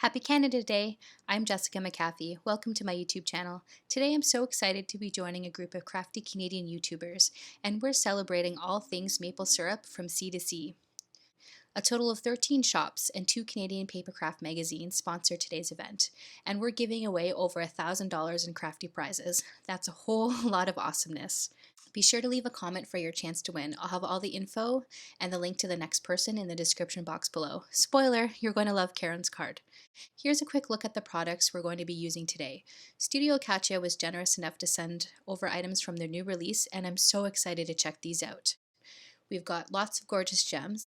Happy Canada Day! I'm Jessica McCaffey. Welcome to my YouTube channel. Today I'm so excited to be joining a group of crafty Canadian YouTubers, and we're celebrating all things maple syrup from sea to sea. A total of 13 shops and 2 Canadian papercraft magazines sponsor today's event, and we're giving away over $1,000 in crafty prizes. That's a whole lot of awesomeness. Be sure to leave a comment for your chance to win. I'll have all the info and the link to the next person in the description box below. Spoiler, you're going to love Karen's card. Here's a quick look at the products we're going to be using today. Studio Katya was generous enough to send over items from their new release, and I'm so excited to check these out. We've got lots of gorgeous gems,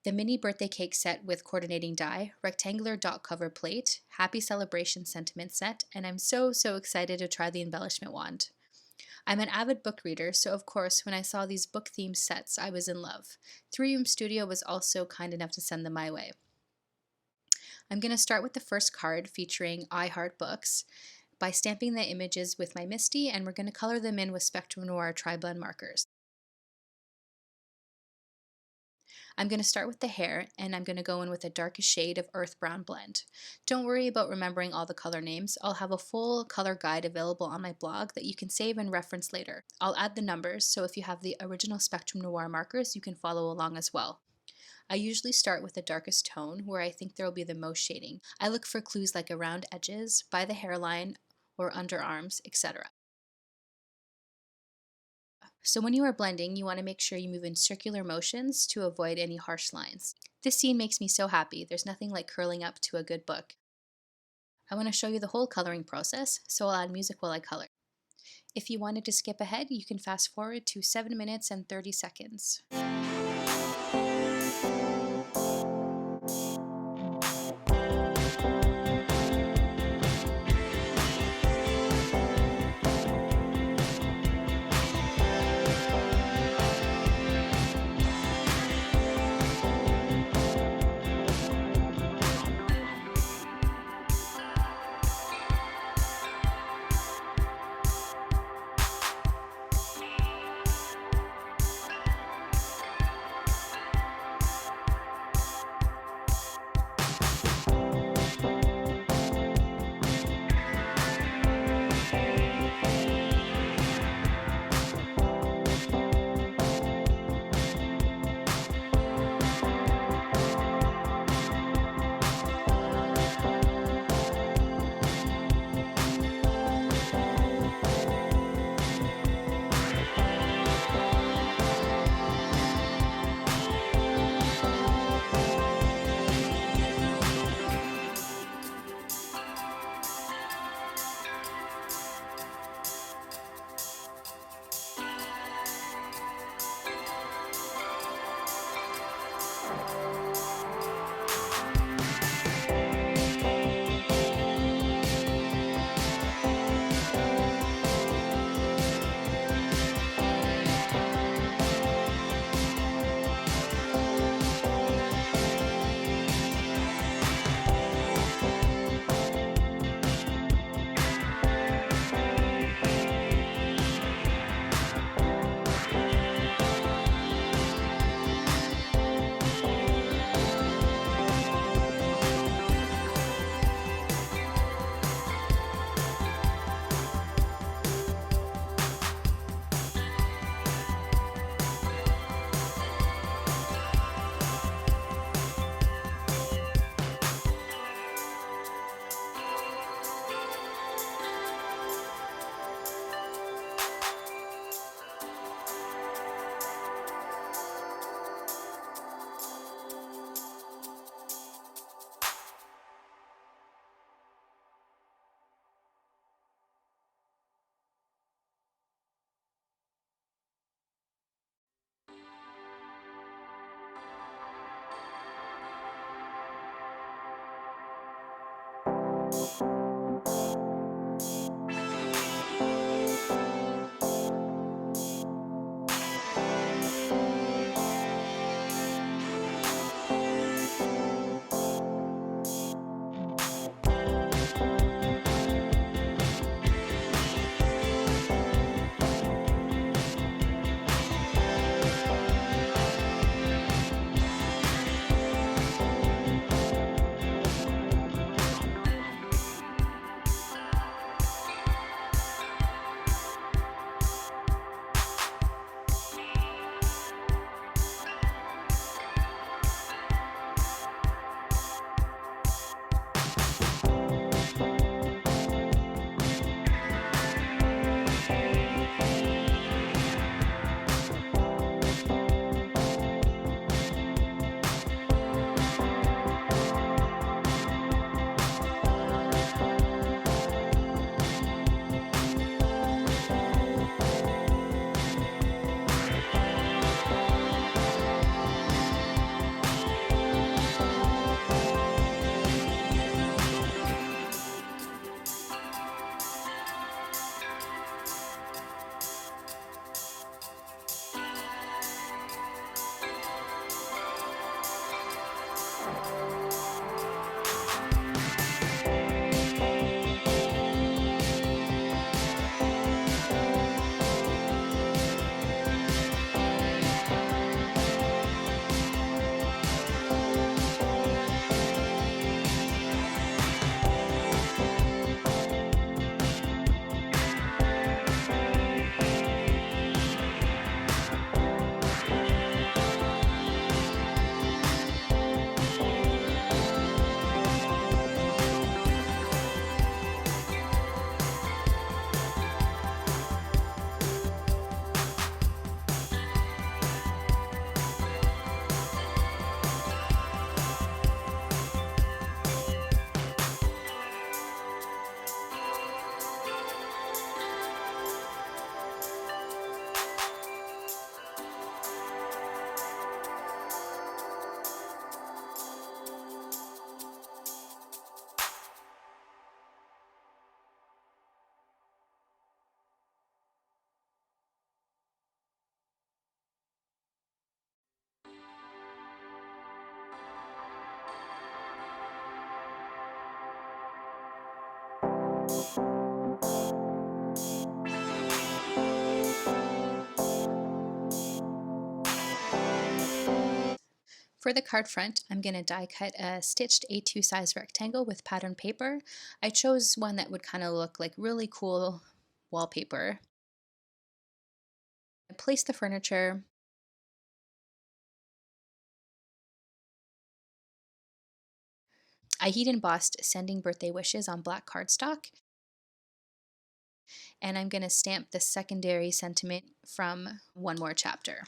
the mini birthday cake set with coordinating die, rectangular dot cover plate, happy celebration sentiment set, and I'm so excited to try the embellishment wand. I'm an avid book reader, so of course when I saw these book-themed sets, I was in love. 3 Room Studio was also kind enough to send them my way. I'm going to start with the first card featuring I Heart Books by stamping the images with my Misty, and we're going to color them in with Spectrum Noir TriBlend markers. I'm going to start with the hair, and I'm going to go in with a darkest shade of Earth Brown Blend. Don't worry about remembering all the color names. I'll have a full color guide available on my blog that you can save and reference later. I'll add the numbers, so if you have the original Spectrum Noir markers, you can follow along as well. I usually start with the darkest tone, where I think there will be the most shading. I look for clues like around edges, by the hairline, or underarms, etc. So when you are blending, you want to make sure you move in circular motions to avoid any harsh lines. This scene makes me so happy. There's nothing like curling up to a good book. I want to show you the whole coloring process, so I'll add music while I color. If you wanted to skip ahead, you can fast forward to 7 minutes and 30 seconds. For the card front, I'm going to die cut a stitched A2 size rectangle with pattern paper. I chose one that would kind of look like really cool wallpaper. I place the furniture. I heat embossed sending birthday wishes on black cardstock. And I'm going to stamp the secondary sentiment from One More Chapter.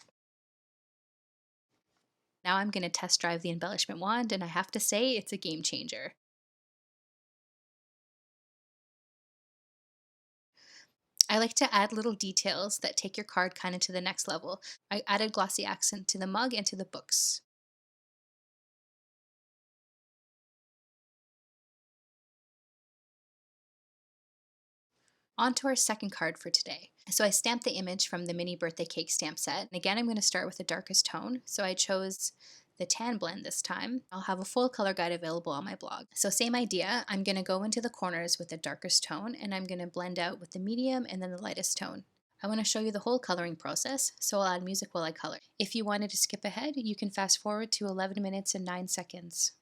Now I'm going to test drive the embellishment wand, and I have to say it's a game changer. I like to add little details that take your card kind of to the next level. I added glossy accent to the mug and to the books. On to our second card for today. So I stamped the image from the mini birthday cake stamp set. And again, I'm going to start with the darkest tone. So I chose the tan blend this time. I'll have a full color guide available on my blog. So same idea, I'm going to go into the corners with the darkest tone, and I'm going to blend out with the medium and then the lightest tone. I want to show you the whole coloring process, so I'll add music while I color. If you wanted to skip ahead, you can fast forward to 11 minutes and 9 seconds.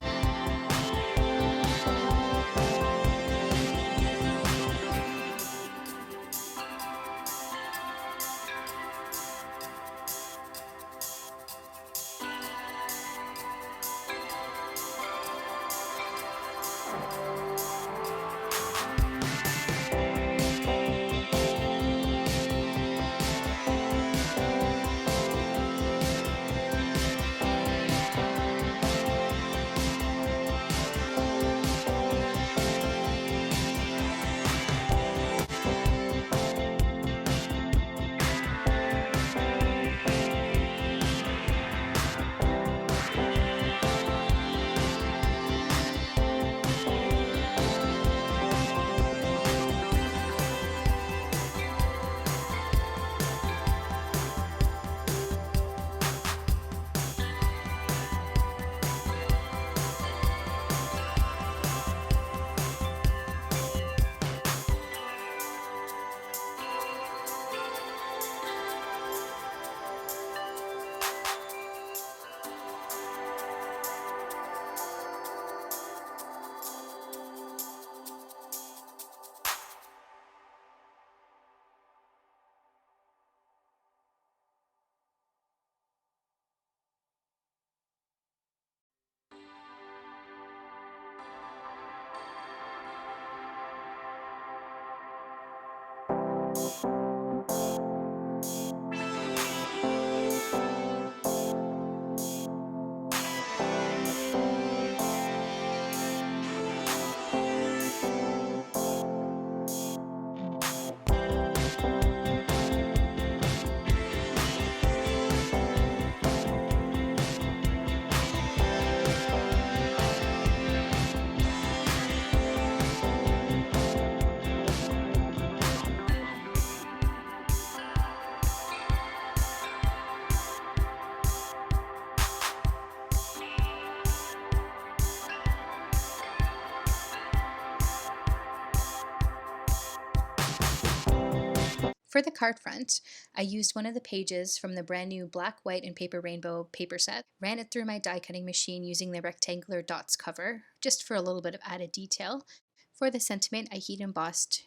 For the card front, I used one of the pages from the brand new black, white, and paper rainbow paper set, ran it through my die cutting machine using the rectangular dots cover, just for a little bit of added detail. For the sentiment, I heat embossed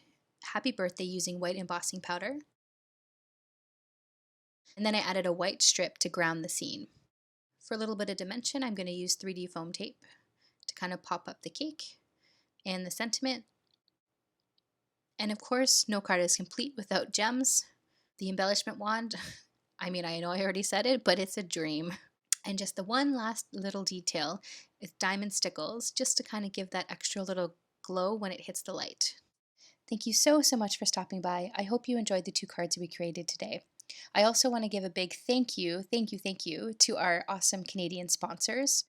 Happy Birthday using white embossing powder. And then I added a white strip to ground the scene. For a little bit of dimension, I'm going to use 3D foam tape to kind of pop up the cake and the sentiment. And of course, no card is complete without gems. The embellishment wand, I mean, I know I already said it, but it's a dream. And just the one last little detail is diamond stickles, just to kind of give that extra little glow when it hits the light. Thank you so much for stopping by. I hope you enjoyed the 2 cards we created today. I also want to give a big thank you to our awesome Canadian sponsors.